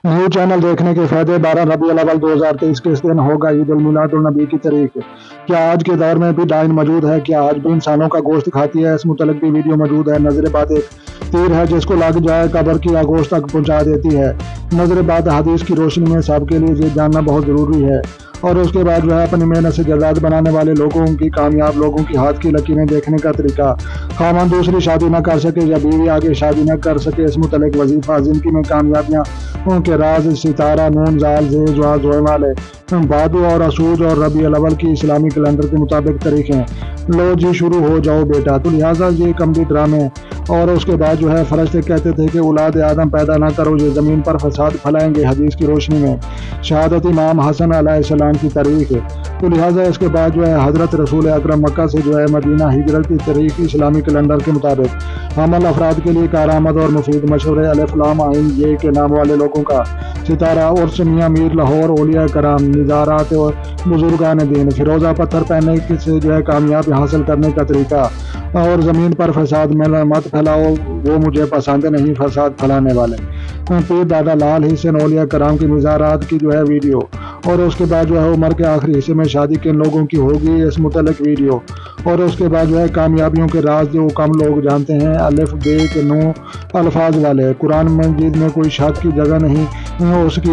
News channel دیکھنے کے فائدے 12 ربیع الاول 2023 کے اس دن ہوگا عید المیلاد النبی کی تاریخ۔ کیا آج کے دور میں بھی ڈائن موجود ہے؟ کیا آج بھی انسانوں کا گوشت کھاتی ہے؟ اس متعلق بھی ویڈیو موجود ہے۔ نظر بات ایک تیر ہے جس کو لگ جائے قبر کی آگوش تک پہنچا دیتی ہے۔ نظر بات حدیث کی روشنی میں سب کے لیے یہ جاننا بہت ضروری ہے۔ اور اس کے بعد اپنی محنت سے جائیداد بنانے والے لوگوں کی، کامیاب لوگوں کی ہاتھ کی لکیریں دیکھنے کا طریقہ۔ خاوند دوسری شادی نہ کر سکے یا بیوی آگے شادی نہ کر سکے، اس متعلق وظیفہ زندگی میں کامیابیاں کے راز، ستارہ، نون، زال، زے، جوا، زوئمالے، بادو اور اسود اور ربیع الاول کی اسلامی کیلنڈر کے مطابق تاریخیں۔ لو جی شروع ہو جاؤ بیٹا۔ تو لہٰذا یہ کمڈی ڈرامے اور اس کے بعد فرشتے کہتے تھے کہ اولاد آدم پیدا نہ کرو، یہ زمین پر فساد پھیلائیں گے۔ حدیث کی روشنی میں شہادت امام حسن علیہ السلام کی تاریخ۔ تو لہٰذا اس کے بعد حضرت رسول اکرم مکہ سے مدینہ ہجرت کی تاریخ اسلامی کیلنڈر کے مطابق۔ عمل افراد کے لیے کارآمد اور مفید مشورے، الف لام عین یہ کے نام والے لوگوں کا ستارہ، عرس میاں میر لاہور، اولیاء کرام، نظارات اور بزرگان دین، فیروزہ پتھر پہننے سے کامیابی حاصل کرنے کا طریقہ، اور زمین پر فساد مت پھیلاؤ، وہ مجھے پسند نہیں فساد پھیلانے والے۔ پیر دادا لال حسین اولیاء کرام کی مزارات کی ویڈیو، اور اس کے بعد عمر کے آخری حصے میں شادی کن لوگوں کی ہوگی، اس متعلق ویڈیو، اور اس کے بعد کامیابیوں کے راز جو کم لوگ جانتے ہیں، الف بے کے 9 الفاظ والے۔ قرآن مجید میں کوئی شک کی جگہ نہیں اس کی